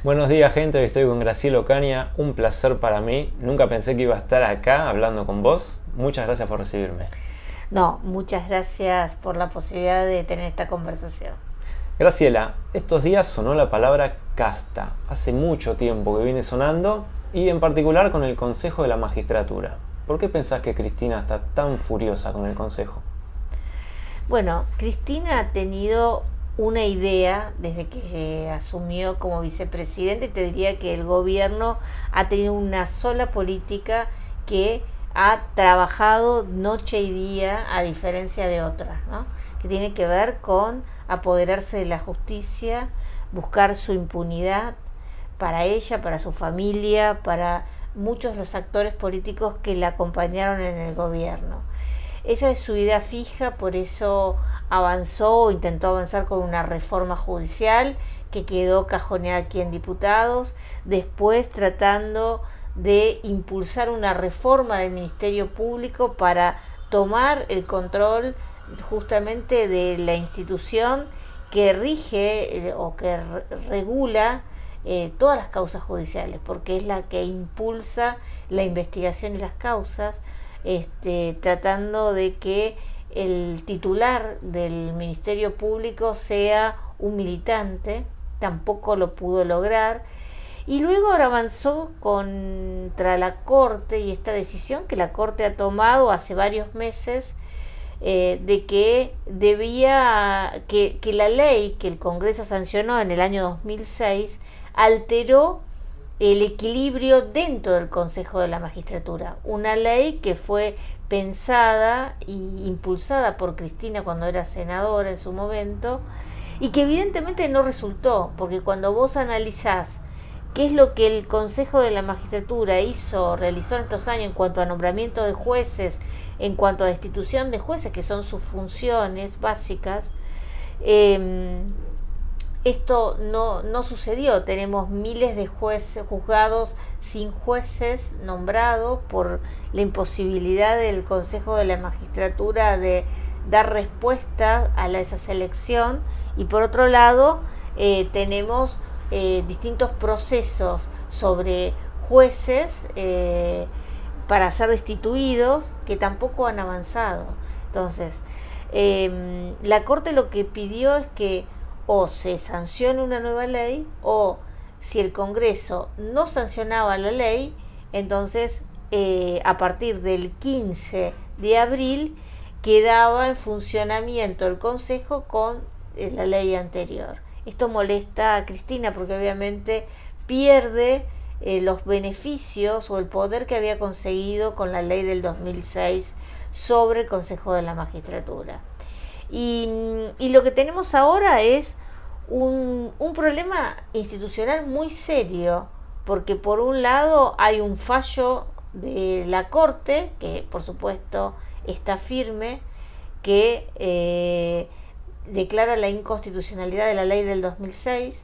Buenos días, gente. Hoy estoy con Graciela Ocaña. Un placer para mí. Nunca pensé que iba a estar acá hablando con vos. Muchas gracias por recibirme. No, muchas gracias por la posibilidad de tener esta conversación. Graciela, estos días sonó la palabra casta. Hace mucho tiempo que viene sonando y en particular con el Consejo de la Magistratura. ¿Por qué pensás que Cristina está tan furiosa con el Consejo? Bueno, Cristina ha tenido una idea desde que asumió como vicepresidente. Te diría que el gobierno ha tenido una sola política que ha trabajado noche y día a diferencia de otras, ¿no? Que tiene que ver con apoderarse de la justicia, buscar su impunidad para ella, para su familia, para muchos de los actores políticos que la acompañaron en el gobierno. Esa es su idea fija, por eso avanzó o intentó avanzar con una reforma judicial que quedó cajoneada aquí en diputados, después tratando de impulsar una reforma del Ministerio Público para tomar el control justamente de la institución que rige o que regula todas las causas judiciales, porque es la que impulsa la investigación y las causas, tratando de que el titular del Ministerio Público sea un militante. Tampoco lo pudo lograr. Y luego ahora avanzó contra la Corte y esta decisión que la Corte ha tomado hace varios meses, de que debía, que la ley que el Congreso sancionó en el año 2006 alteró el equilibrio dentro del Consejo de la Magistratura. Una ley que fue pensada e impulsada por Cristina cuando era senadora en su momento y que evidentemente no resultó, porque cuando vos analizás qué es lo que el Consejo de la Magistratura realizó en estos años en cuanto a nombramiento de jueces, en cuanto a destitución de jueces, que son sus funciones básicas, esto no sucedió. Tenemos miles de jueces juzgados sin jueces nombrados por la imposibilidad del Consejo de la Magistratura de dar respuesta a esa selección. Y por otro lado, tenemos distintos procesos sobre jueces para ser destituidos que tampoco han avanzado. Entonces, la Corte lo que pidió es que o se sancione una nueva ley, o si el Congreso no sancionaba la ley, entonces a partir del 15 de abril quedaba en funcionamiento el Consejo con la ley anterior. Esto molesta a Cristina porque obviamente pierde los beneficios o el poder que había conseguido con la ley del 2006 sobre el Consejo de la Magistratura. Y lo que tenemos ahora es un problema institucional muy serio, porque por un lado hay un fallo de la Corte, que por supuesto está firme, que declara la inconstitucionalidad de la ley del 2006,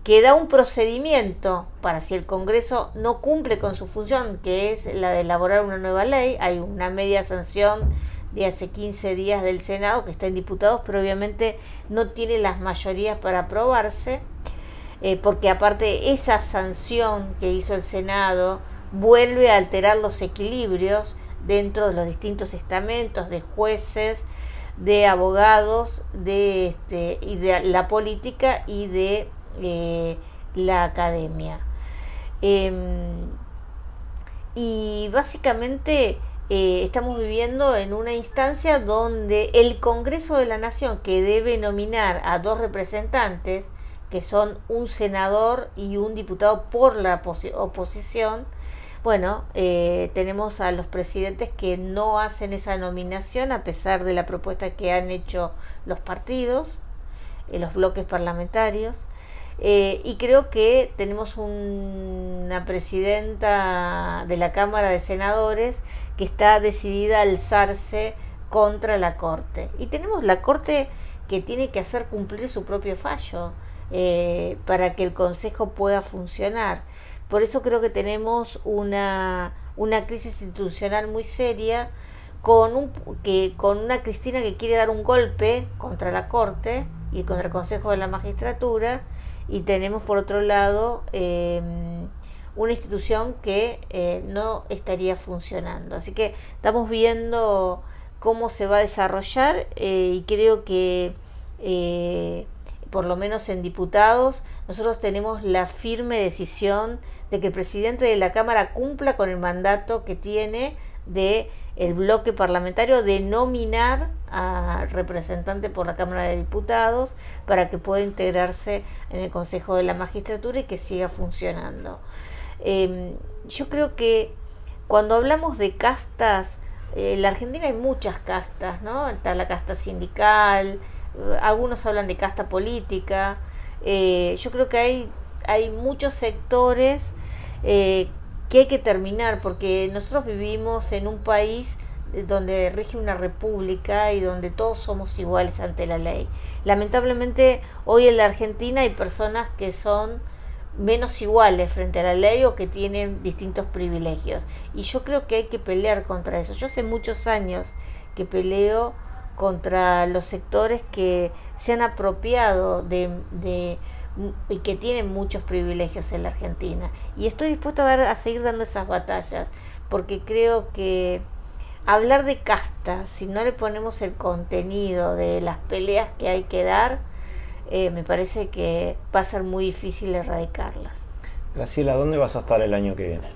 que da un procedimiento para si el Congreso no cumple con su función, que es la de elaborar una nueva ley. Hay una media sanción de hace 15 días del Senado que está en diputados, pero obviamente no tiene las mayorías para aprobarse, porque aparte esa sanción que hizo el Senado vuelve a alterar los equilibrios dentro de los distintos estamentos de jueces, de abogados, y de la política y de la academia. Y básicamente estamos viviendo en una instancia donde el Congreso de la Nación, que debe nominar a dos representantes, que son un senador y un diputado por la oposición, bueno, tenemos a los presidentes que no hacen esa nominación a pesar de la propuesta que han hecho los partidos, los bloques parlamentarios. Y creo que tenemos una presidenta de la Cámara de Senadores que está decidida a alzarse contra la Corte. Y tenemos la Corte que tiene que hacer cumplir su propio fallo para que el Consejo pueda funcionar. Por eso creo que tenemos una crisis institucional muy seria, con una Cristina que quiere dar un golpe contra la Corte y contra el Consejo de la Magistratura, y tenemos por otro lado una institución que no estaría funcionando. Así que estamos viendo cómo se va a desarrollar y creo que por lo menos en diputados nosotros tenemos la firme decisión de que el presidente de la Cámara cumpla con el mandato que tiene de el bloque parlamentario de nominar a representante por la Cámara de Diputados para que pueda integrarse en el Consejo de la Magistratura y que siga funcionando. Yo creo que cuando hablamos de castas, en la Argentina hay muchas castas, ¿no? Está la casta sindical, algunos hablan de casta política. Yo creo que hay muchos sectores que hay que terminar, porque nosotros vivimos en un país donde rige una república y donde todos somos iguales ante la ley. Lamentablemente hoy en la Argentina hay personas que son menos iguales frente a la ley o que tienen distintos privilegios, y yo creo que hay que pelear contra eso. Yo hace muchos años que peleo contra los sectores que se han apropiado y que tienen muchos privilegios en la Argentina, y estoy dispuesto a seguir dando esas batallas, porque creo que hablar de casta, si no le ponemos el contenido de las peleas que hay que dar, me parece que va a ser muy difícil erradicarlas. Graciela, ¿dónde vas a estar el año que viene?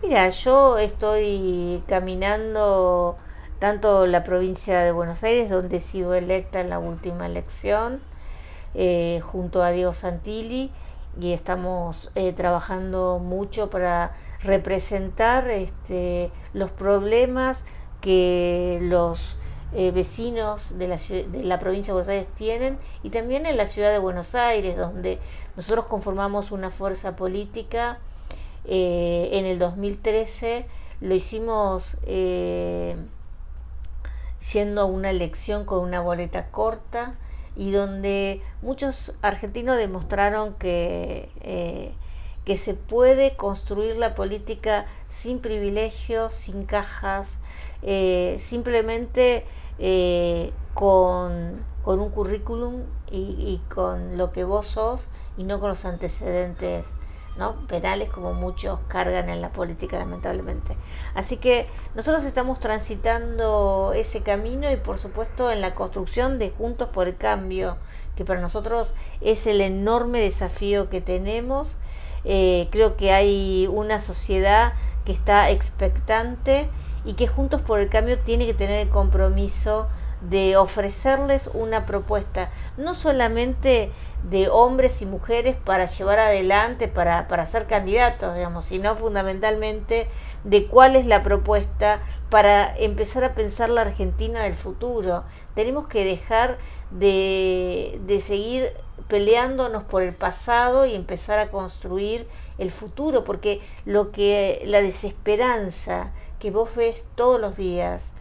Mira, yo estoy caminando tanto la provincia de Buenos Aires, donde he sido electa en la última elección, junto a Diego Santilli, y estamos trabajando mucho para representar los problemas que los vecinos de la provincia de Buenos Aires tienen, y también en la ciudad de Buenos Aires, donde nosotros conformamos una fuerza política. En el 2013 lo hicimos yendo a una elección con una boleta corta, y donde muchos argentinos demostraron que se puede construir la política sin privilegios, sin cajas, simplemente con un currículum y con lo que vos sos, y no con los antecedentes, ¿no?, penales, como muchos cargan en la política, lamentablemente. Así que nosotros estamos transitando ese camino, y por supuesto en la construcción de Juntos por el Cambio, que para nosotros es el enorme desafío que tenemos. Creo que hay una sociedad que está expectante, y que Juntos por el Cambio tiene que tener el compromiso de ofrecerles una propuesta, no solamente de hombres y mujeres para llevar adelante, para ser candidatos, digamos, sino fundamentalmente de cuál es la propuesta para empezar a pensar la Argentina del futuro. Tenemos que dejar de seguir peleándonos por el pasado y empezar a construir el futuro, porque la desesperanza que vos ves todos los días,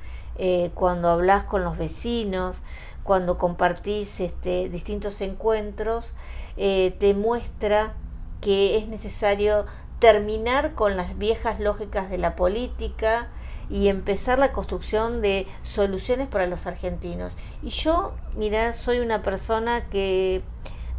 cuando hablas con los vecinos, cuando compartís distintos encuentros, te muestra que es necesario terminar con las viejas lógicas de la política y empezar la construcción de soluciones para los argentinos. Y yo, mirá, soy una persona que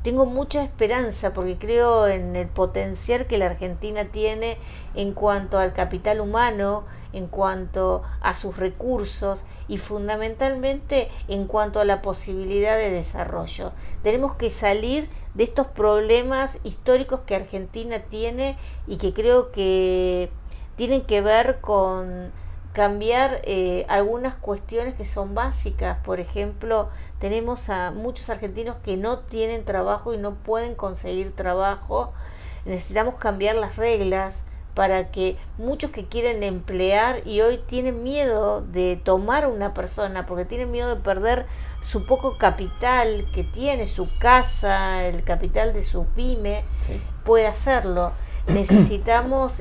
tengo mucha esperanza, porque creo en el potencial que la Argentina tiene en cuanto al capital humano, en cuanto a sus recursos y fundamentalmente en cuanto a la posibilidad de desarrollo. Tenemos que salir de estos problemas históricos que Argentina tiene, y que creo que tienen que ver con cambiar algunas cuestiones que son básicas. Por ejemplo, tenemos a muchos argentinos que no tienen trabajo y no pueden conseguir trabajo. Necesitamos cambiar las reglas para que muchos que quieren emplear y hoy tienen miedo de tomar una persona, porque tienen miedo de perder su poco capital que tiene, su casa, el capital de su pyme, sí, puede hacerlo. Necesitamos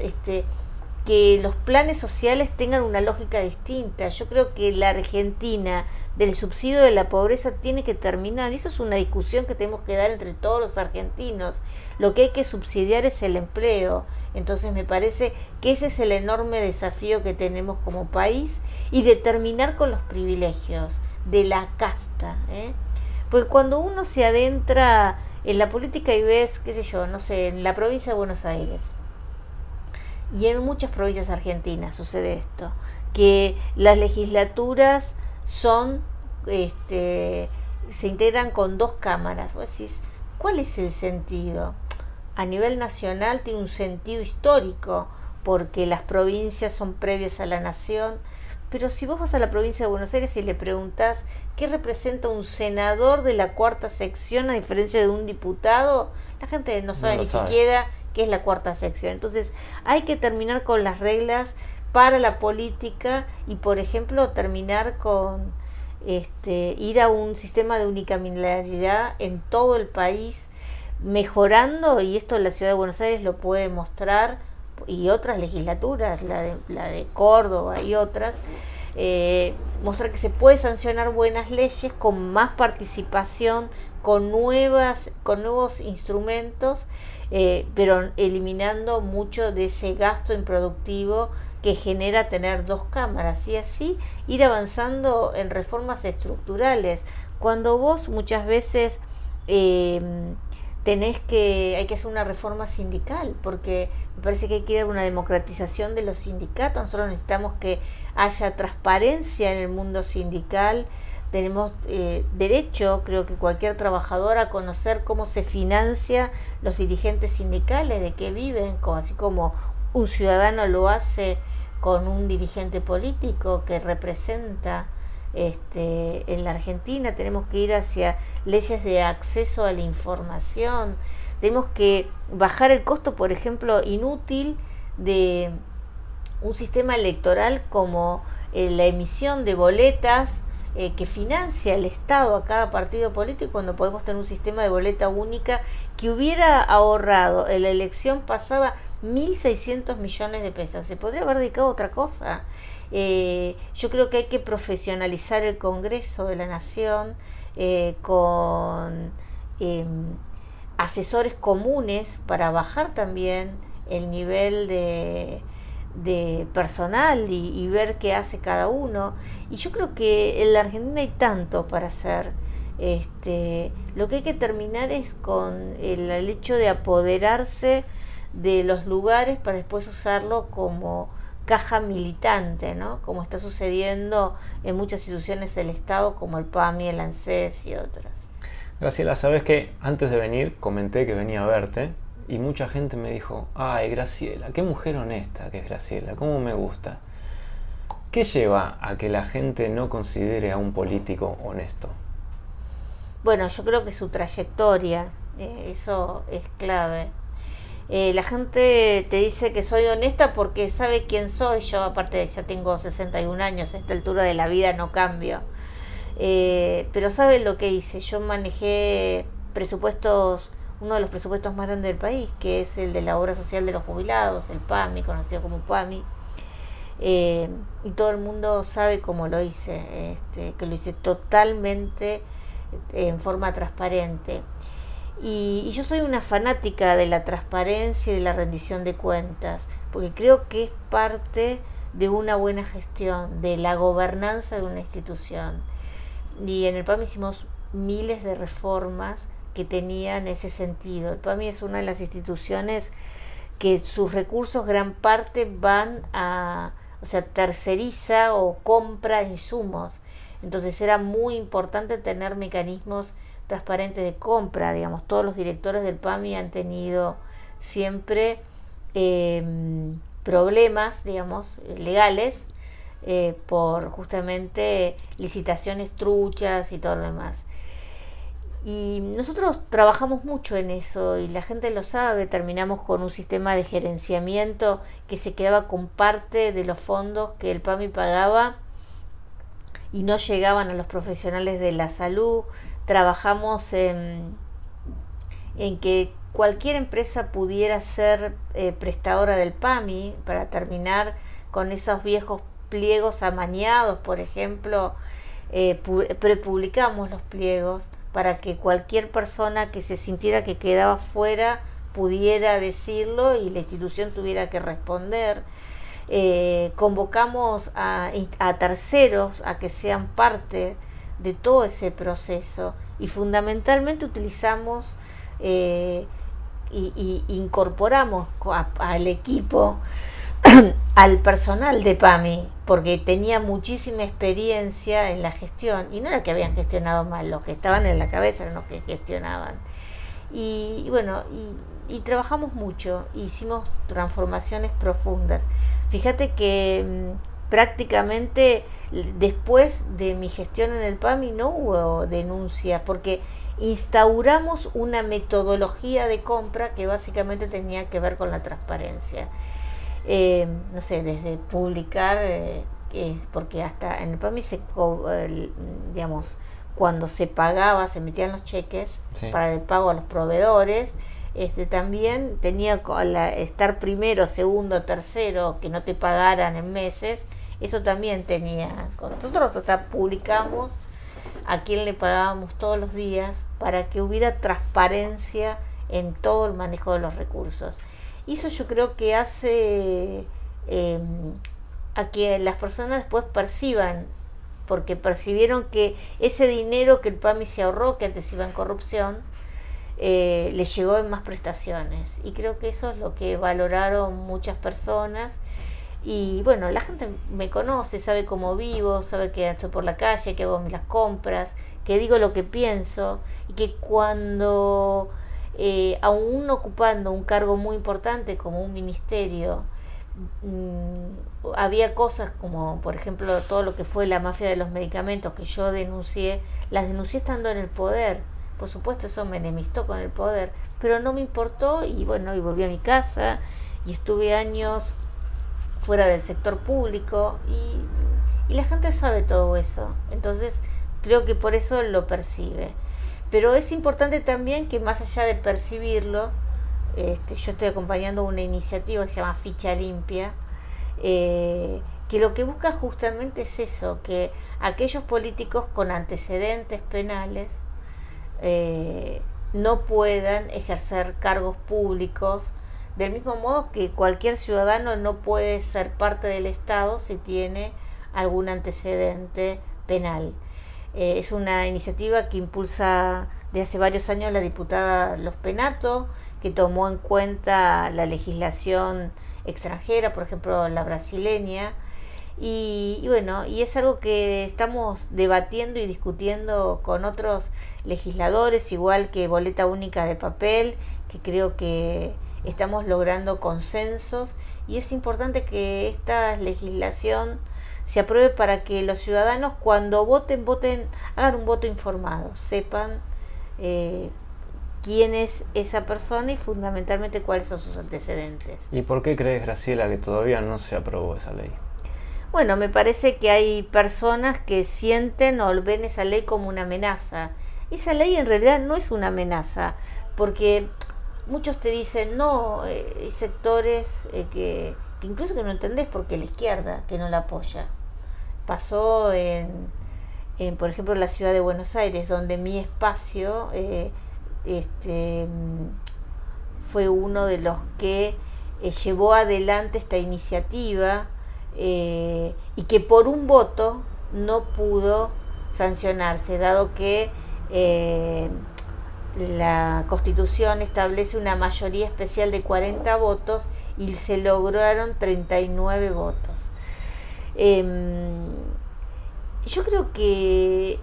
que los planes sociales tengan una lógica distinta. Yo creo que la Argentina del subsidio de la pobreza tiene que terminar, y eso es una discusión que tenemos que dar entre todos los argentinos. Lo que hay que subsidiar es el empleo. Entonces me parece que ese es el enorme desafío que tenemos como país, y de terminar con los privilegios de la casta, porque cuando uno se adentra en la política y ves, qué sé yo, no sé, en la provincia de Buenos Aires y en muchas provincias argentinas sucede esto, que las legislaturas son, se integran con dos cámaras. Vos decís, ¿cuál es el sentido? A nivel nacional tiene un sentido histórico, porque las provincias son previas a la nación, pero si vos vas a la provincia de Buenos Aires y le preguntás qué representa un senador de la cuarta sección a diferencia de un diputado, la gente no sabe ni siquiera qué es la cuarta sección. Entonces hay que terminar con las reglas para la política y, por ejemplo, terminar con ir a un sistema de unicameralidad en todo el país, mejorando, y esto la ciudad de Buenos Aires lo puede mostrar, y otras legislaturas, la de Córdoba y otras, mostrar que se puede sancionar buenas leyes con más participación, con nuevos instrumentos, pero eliminando mucho de ese gasto improductivo que genera tener dos cámaras, y así ir avanzando en reformas estructurales. Cuando vos muchas veces hay que hacer una reforma sindical, porque me parece que hay que ir a una democratización de los sindicatos. Nosotros necesitamos que haya transparencia en el mundo sindical. Tenemos derecho, creo que cualquier trabajador, a conocer cómo se financia los dirigentes sindicales, de qué viven, así como un ciudadano lo hace con un dirigente político que representa. En la Argentina tenemos que ir hacia leyes de acceso a la información. Tenemos que bajar el costo, por ejemplo, inútil de un sistema electoral como la emisión de boletas que financia el Estado a cada partido político, cuando podemos tener un sistema de boleta única que hubiera ahorrado en la elección pasada 1.600 millones de pesos. Se podría haber dedicado a otra cosa. Yo creo que hay que profesionalizar el Congreso de la Nación con asesores comunes para bajar también el nivel de personal y ver qué hace cada uno. Y yo creo que en la Argentina hay tanto para hacer. Lo que hay que terminar es con el hecho de apoderarse de los lugares para después usarlo como caja militante, ¿no? Como está sucediendo en muchas instituciones del Estado, como el PAMI, el ANSES y otras. Graciela, sabes que antes de venir comenté que venía a verte y mucha gente me dijo: ay, Graciela, qué mujer honesta que es Graciela, cómo me gusta. ¿Qué lleva a que la gente no considere a un político honesto? Bueno, yo creo que su trayectoria, eso es clave. La gente te dice que soy honesta porque sabe quién soy. Yo, aparte, ya tengo 61 años, a esta altura de la vida no cambio. Pero sabe lo que hice. Yo manejé presupuestos, uno de los presupuestos más grandes del país, que es el de la obra social de los jubilados, el PAMI, conocido como PAMI. Y todo el mundo sabe cómo lo hice, que lo hice totalmente en forma transparente. Y yo soy una fanática de la transparencia y de la rendición de cuentas, porque creo que es parte de una buena gestión, de la gobernanza de una institución. Y en el PAMI hicimos miles de reformas que tenían ese sentido. El PAMI es una de las instituciones que sus recursos gran parte van terceriza o compra insumos. Entonces era muy importante tener mecanismos transparentes de compra. Digamos, todos los directores del PAMI han tenido siempre problemas, digamos, legales, por justamente licitaciones truchas y todo lo demás. Y nosotros trabajamos mucho en eso y la gente lo sabe. Terminamos con un sistema de gerenciamiento que se quedaba con parte de los fondos que el PAMI pagaba y no llegaban a los profesionales de la salud. Trabajamos en que cualquier empresa pudiera ser prestadora del PAMI, para terminar con esos viejos pliegos amañados, por ejemplo. Prepublicamos los pliegos para que cualquier persona que se sintiera que quedaba fuera pudiera decirlo y la institución tuviera que responder. Convocamos a terceros a que sean parte de todo ese proceso y fundamentalmente utilizamos y incorporamos al equipo al personal de PAMI, porque tenía muchísima experiencia en la gestión, y no era que habían gestionado mal, los que estaban en la cabeza eran los que gestionaban. Y bueno, y trabajamos mucho, hicimos transformaciones profundas. Fíjate que prácticamente después de mi gestión en el PAMI no hubo denuncias, porque instauramos una metodología de compra que básicamente tenía que ver con la transparencia. No sé, desde publicar, porque hasta en el PAMI digamos, cuando se pagaba, se emitían los cheques para el pago a los proveedores, también tenía estar primero, segundo, tercero, que no te pagaran en meses, eso también tenía. Nosotros hasta publicamos a quién le pagábamos todos los días para que hubiera transparencia en todo el manejo de los recursos. Y eso yo creo que hace a que las personas después perciban, porque percibieron que ese dinero que el PAMI se ahorró, que antes iba en corrupción, le llegó en más prestaciones. Y creo que eso es lo que valoraron muchas personas. Y bueno, la gente me conoce, sabe cómo vivo, sabe que estoy por la calle, que hago las compras, que digo lo que pienso, y que cuando aún ocupando un cargo muy importante como un ministerio, había cosas como por ejemplo todo lo que fue la mafia de los medicamentos que yo denuncié, las denuncié estando en el poder. Por supuesto eso me enemistó con el poder, pero no me importó, y bueno, y volví a mi casa y estuve años fuera del sector público, y la gente sabe todo eso, entonces creo que por eso lo percibe. Pero es importante también que más allá de percibirlo, yo estoy acompañando una iniciativa que se llama Ficha Limpia, que lo que busca justamente es eso, que aquellos políticos con antecedentes penales no puedan ejercer cargos públicos, del mismo modo que cualquier ciudadano no puede ser parte del Estado si tiene algún antecedente penal. Es una iniciativa que impulsa de hace varios años la diputada Los Penato, que tomó en cuenta la legislación extranjera, por ejemplo la brasileña, y bueno, y es algo que estamos debatiendo y discutiendo con otros legisladores, igual que boleta única de papel, que creo que estamos logrando consensos, y es importante que esta legislación se apruebe para que los ciudadanos cuando voten, hagan un voto informado, sepan quién es esa persona y fundamentalmente cuáles son sus antecedentes. ¿Y por qué crees, Graciela, que todavía no se aprobó esa ley? Bueno, me parece que hay personas que sienten o ven esa ley como una amenaza. Esa ley en realidad no es una amenaza, porque muchos te dicen, no, hay sectores que incluso que no entendés, porque la izquierda que no la apoya. Pasó por ejemplo, en la ciudad de Buenos Aires, donde Mi Espacio fue uno de los que llevó adelante esta iniciativa, y que por un voto no pudo sancionarse, dado que la Constitución establece una mayoría especial de 40 votos y se lograron 39 votos. Yo creo que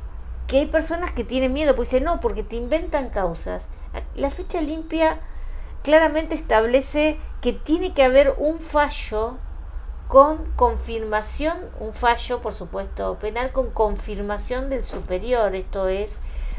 hay personas que tienen miedo, pues dicen, no, porque te inventan causas. La Ficha Limpia claramente establece que tiene que haber un fallo con confirmación, un fallo, por supuesto, penal, con confirmación del superior, esto es,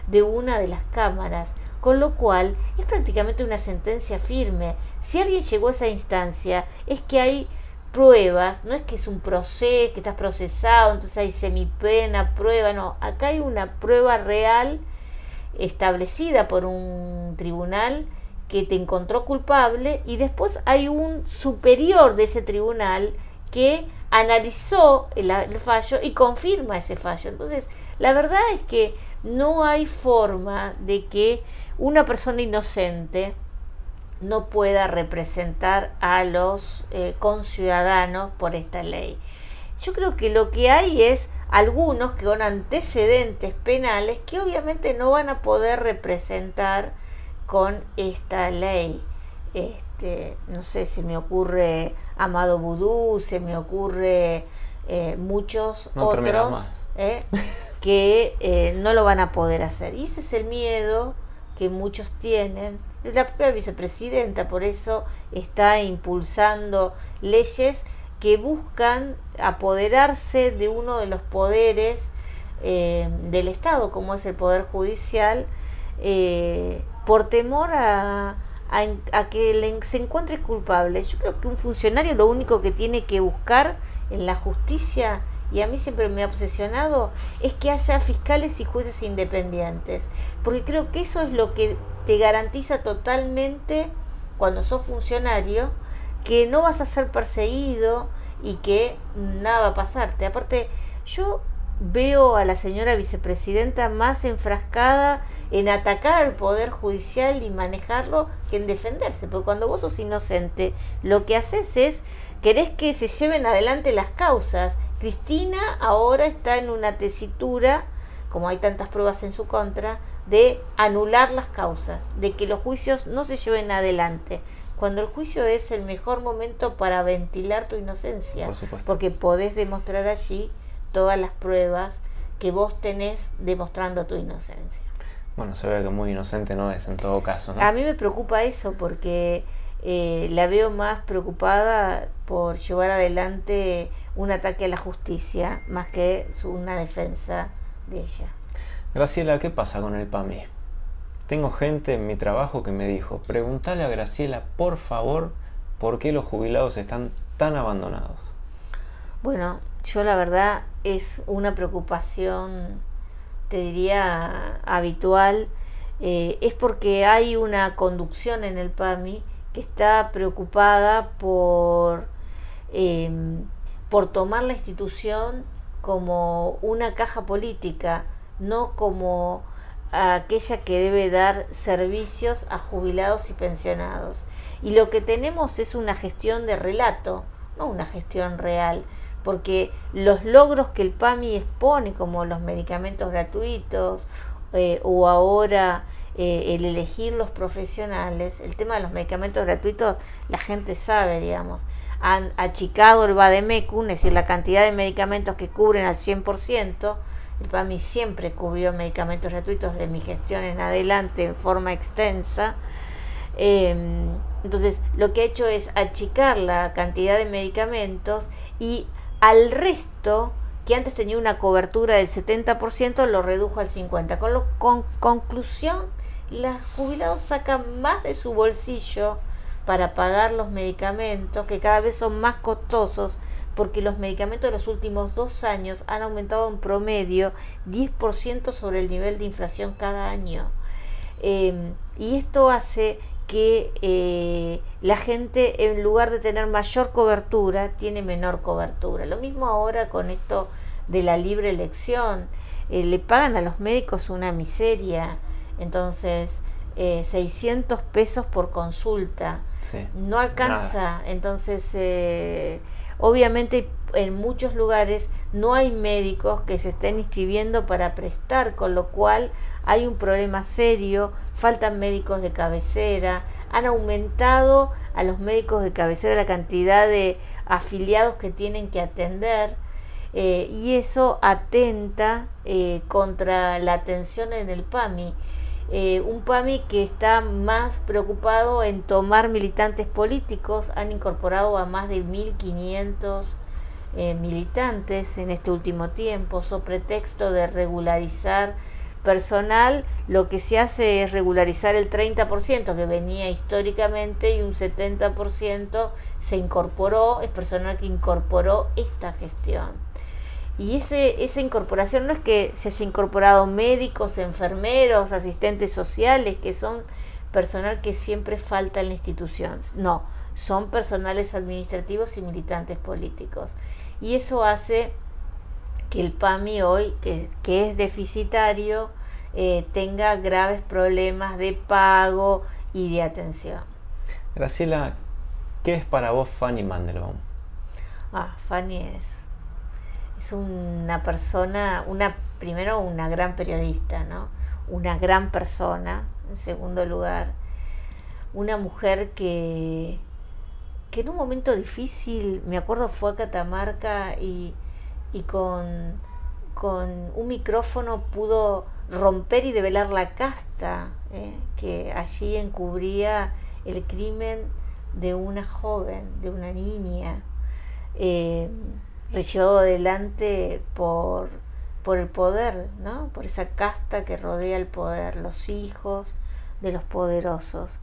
de una de las cámaras, con lo cual es prácticamente una sentencia firme. Si alguien llegó a esa instancia, es que hay pruebas, no es que es un proceso, que estás procesado, entonces hay semipena, prueba, no, acá hay una prueba real establecida por un tribunal que te encontró culpable, y después hay un superior de ese tribunal que analizó el fallo y confirma ese fallo. Entonces, la verdad es que no hay forma de que una persona inocente no pueda representar a los conciudadanos por esta ley. Yo creo que lo que hay es algunos con antecedentes penales que obviamente no van a poder representar con esta ley. No sé, se me ocurre Amado Vudú, se me ocurre muchos no otros que no lo van a poder hacer. Y ese es el miedo que muchos tienen. La propia vicepresidenta por eso está impulsando leyes que buscan apoderarse de uno de los poderes del Estado, como es el Poder Judicial, por temor a que se encuentre culpable. Yo creo que un funcionario lo único que tiene que buscar en la justicia, y a mí siempre me ha obsesionado, es que haya fiscales y jueces independientes, porque creo que eso es lo que te garantiza totalmente, cuando sos funcionario, que no vas a ser perseguido y que nada va a pasarte. Aparte, yo veo a la señora vicepresidenta más enfrascada en atacar al Poder Judicial y manejarlo que en defenderse, porque cuando vos sos inocente, lo que haces es, querés que se lleven adelante las causas. Cristina ahora está en una tesitura, como hay tantas pruebas en su contra, de anular las causas, de que los juicios no se lleven adelante, cuando el juicio es el mejor momento para ventilar tu inocencia, por supuesto, porque podés demostrar allí todas las pruebas que vos tenés demostrando tu inocencia. Bueno, se ve que muy inocente no es en todo caso, ¿no? A mí me preocupa eso porque la veo más preocupada por llevar adelante un ataque a la justicia más que una defensa de ella. Graciela, ¿qué pasa con el PAMI? Tengo gente en mi trabajo que me dijo, pregúntale a Graciela, por favor, por qué los jubilados están tan abandonados. Bueno, yo la verdad es una preocupación, te diría, habitual. Es porque hay una conducción en el PAMI que está preocupada por tomar la institución como una caja política, no como aquella que debe dar servicios a jubilados y pensionados. Y lo que tenemos es una gestión de relato, no una gestión real, porque los logros que el PAMI expone, como los medicamentos gratuitos o ahora el elegir los profesionales, el tema de los medicamentos gratuitos, la gente sabe, digamos, han achicado el Vademecum, es decir, la cantidad de medicamentos que cubren al 100%. El PAMI siempre cubrió medicamentos gratuitos de mi gestión en adelante en forma extensa. Entonces, lo que ha hecho es achicar la cantidad de medicamentos y al resto, que antes tenía una cobertura del 70%, lo redujo al 50%. Con conclusión, los jubilados sacan más de su bolsillo para pagar los medicamentos, que cada vez son más costosos, porque los medicamentos de los últimos 2 años han aumentado en promedio 10% sobre el nivel de inflación cada año. Y esto hace que la gente, en lugar de tener mayor cobertura, tiene menor cobertura. Lo mismo ahora con esto de la libre elección. Le pagan a los médicos una miseria. Entonces, 600 pesos por consulta. Sí, no alcanza. Nada. Entonces, obviamente en muchos lugares no hay médicos que se estén inscribiendo para prestar, con lo cual hay un problema serio, faltan médicos de cabecera, han aumentado a los médicos de cabecera la cantidad de afiliados que tienen que atender, y eso atenta contra la atención en el PAMI. Un PAMI que está más preocupado en tomar militantes políticos. Han incorporado a más de 1.500 militantes en este último tiempo, so pretexto de regularizar personal. Lo que se hace es regularizar el 30% que venía históricamente, y un 70% se incorporó, es personal que incorporó esta gestión. Y esa incorporación no es que se haya incorporado médicos, enfermeros, asistentes sociales, que son personal que siempre falta en la institución. No, son personales administrativos y militantes políticos. Y eso hace que el PAMI hoy, que es deficitario, tenga graves problemas de pago y de atención. Graciela, ¿qué es para vos Fanny Mandelbaum? Fanny es una persona, primero una gran periodista, ¿no? Una gran persona, En segundo lugar, una mujer que en un momento difícil, me acuerdo, fue a Catamarca y con un micrófono pudo romper y develar la casta que allí encubría el crimen de una joven, de una niña, llevado adelante por el poder, ¿no? Por esa casta que rodea el poder, los hijos de los poderosos.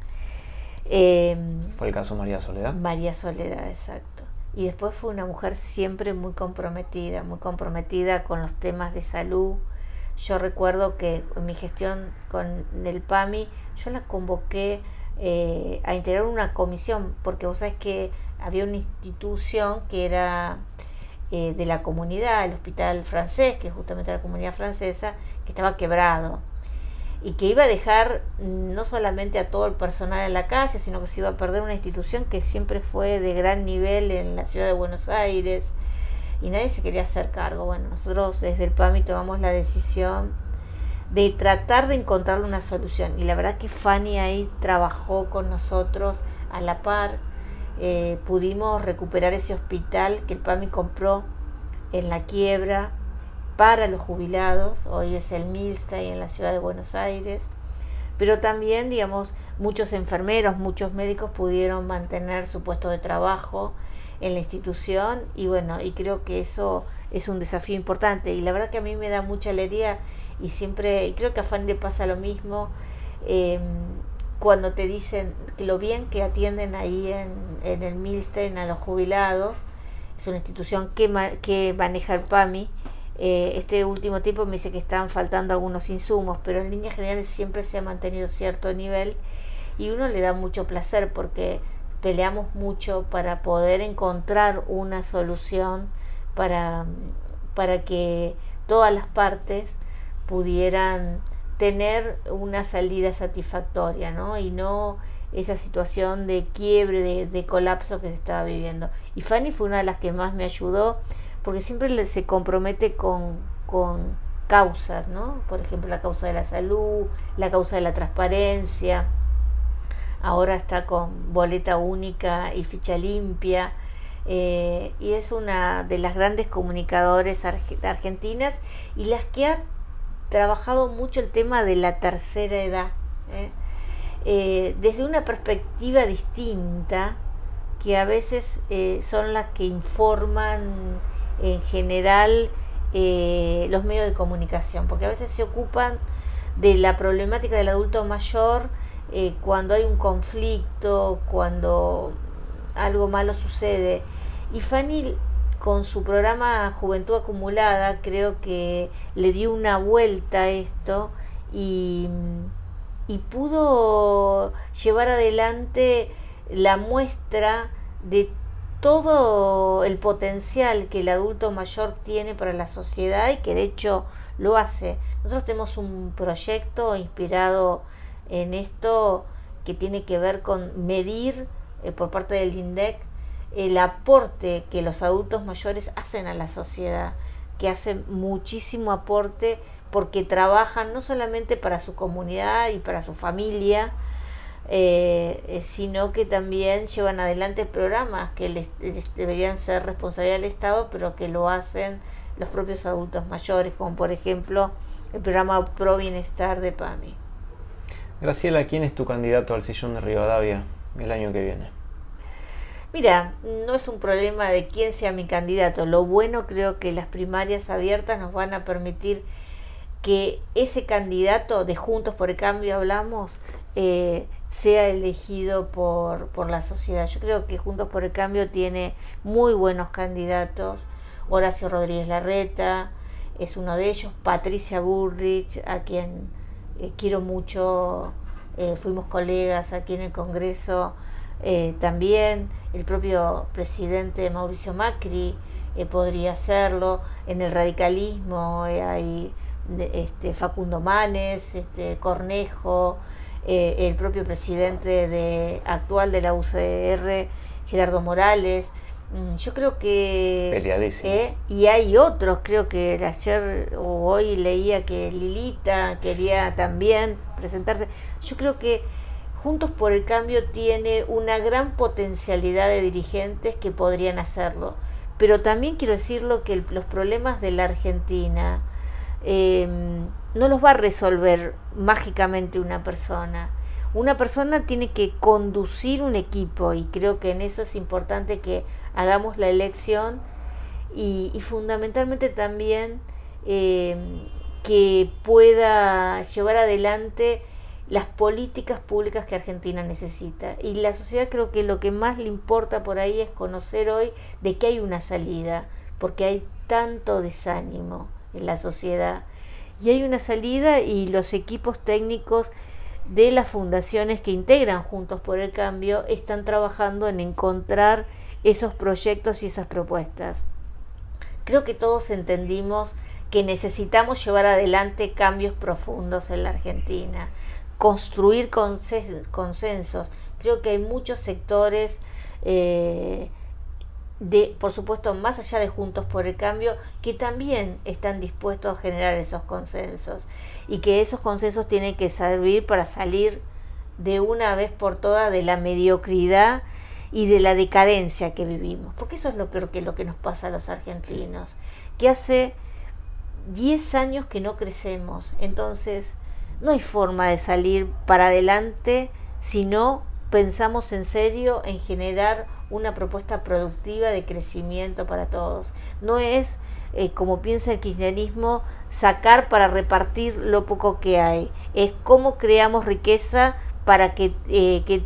¿Fue el caso María Soledad? María Soledad, exacto. Y después fue una mujer siempre muy comprometida con los temas de salud. Yo recuerdo que en mi gestión con el PAMI, yo la convoqué a integrar una comisión, porque vos sabés que había una institución que era de la comunidad, el hospital francés, que es justamente la comunidad francesa, que estaba quebrado y que iba a dejar no solamente a todo el personal en la calle, sino que se iba a perder una institución que siempre fue de gran nivel en la ciudad de Buenos Aires, y nadie se quería hacer cargo. Bueno, nosotros desde el PAMI tomamos la decisión de tratar de encontrarle una solución, y la verdad que Fanny ahí trabajó con nosotros a la par. Pudimos recuperar ese hospital que el PAMI compró en la quiebra para los jubilados. Hoy es el Milstein en la ciudad de Buenos Aires, pero también, digamos, muchos enfermeros, muchos médicos pudieron mantener su puesto de trabajo en la institución, y bueno, y creo que eso es un desafío importante, y la verdad que a mí me da mucha alegría, y siempre, y creo que a Fanny le pasa lo mismo, cuando te dicen que lo bien que atienden ahí en el Milstein a los jubilados. Es una institución que maneja el PAMI. Este último tiempo me dice que estaban faltando algunos insumos, pero en líneas generales siempre se ha mantenido cierto nivel, y uno le da mucho placer porque peleamos mucho para poder encontrar una solución para que todas las partes pudieran tener una salida satisfactoria, ¿no? Y no esa situación de quiebre, de colapso que se estaba viviendo. Y Fanny fue una de las que más me ayudó, porque siempre se compromete con causas, ¿no? Por ejemplo, la causa de la salud, la causa de la transparencia. Ahora está con boleta única y ficha limpia, y es una de las grandes comunicadoras argentinas, y las que ha trabajado mucho el tema de la tercera edad, desde una perspectiva distinta, que a veces son las que informan en general los medios de comunicación, porque a veces se ocupan de la problemática del adulto mayor cuando hay un conflicto, cuando algo malo sucede. Y Fanny, con su programa Juventud Acumulada, creo que le dio una vuelta a esto, y pudo llevar adelante la muestra de todo el potencial que el adulto mayor tiene para la sociedad, y que de hecho lo hace. Nosotros tenemos un proyecto inspirado en esto, que tiene que ver con medir por parte del INDEC el aporte que los adultos mayores hacen a la sociedad, que hacen muchísimo aporte, porque trabajan no solamente para su comunidad y para su familia, sino que también llevan adelante programas que les deberían ser responsabilidad del Estado, pero que lo hacen los propios adultos mayores, como por ejemplo el programa Pro Bienestar de PAMI. Graciela, ¿quién es tu candidato al sillón de Rivadavia el año que viene? Mira, no es un problema de quién sea mi candidato. Lo bueno, creo que las primarias abiertas nos van a permitir que ese candidato de Juntos por el Cambio, hablamos, sea elegido por la sociedad. Yo creo que Juntos por el Cambio tiene muy buenos candidatos. Horacio Rodríguez Larreta es uno de ellos, Patricia Bullrich, a quien quiero mucho, fuimos colegas aquí en el Congreso, también el propio presidente Mauricio Macri podría hacerlo. En el radicalismo hay Facundo Manes, Cornejo, el propio presidente actual de la UCR, Gerardo Morales. Yo creo que... Peleadísimo. Y hay otros, creo que ayer o hoy leía que Lilita quería también presentarse. Yo creo que Juntos por el Cambio tiene una gran potencialidad de dirigentes que podrían hacerlo. Pero también quiero decirlo que los problemas de la Argentina no los va a resolver mágicamente una persona. Una persona tiene que conducir un equipo y creo que en eso es importante que hagamos la elección y fundamentalmente también que pueda llevar adelante las políticas públicas que Argentina necesita. Y la sociedad creo que lo que más le importa por ahí es conocer hoy de que hay una salida, porque hay tanto desánimo en la sociedad. Y hay una salida y los equipos técnicos de las fundaciones que integran Juntos por el Cambio están trabajando en encontrar esos proyectos y esas propuestas. Creo que todos entendimos que necesitamos llevar adelante cambios profundos en la Argentina, construir consensos. Creo que hay muchos sectores por supuesto, más allá de Juntos por el Cambio, que también están dispuestos a generar esos consensos y que esos consensos tienen que servir para salir de una vez por todas de la mediocridad y de la decadencia que vivimos, porque eso es lo peor que lo que nos pasa a los argentinos, que hace 10 años que no crecemos, entonces no hay forma de salir para adelante si no pensamos en serio en generar una propuesta productiva de crecimiento para todos. No es, como piensa el kirchnerismo, sacar para repartir lo poco que hay. Es cómo creamos riqueza para que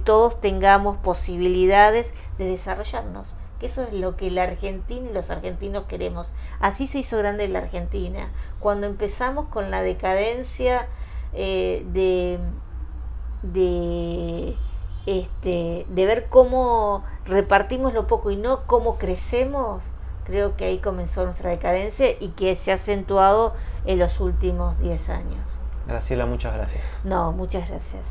todos tengamos posibilidades de desarrollarnos. Que eso es lo que la Argentina y los argentinos queremos. Así se hizo grande la Argentina. Cuando empezamos con la decadencia de ver cómo repartimos lo poco y no cómo crecemos, creo que ahí comenzó nuestra decadencia y que se ha acentuado en los últimos 10 años. Graciela, muchas gracias. No, muchas gracias.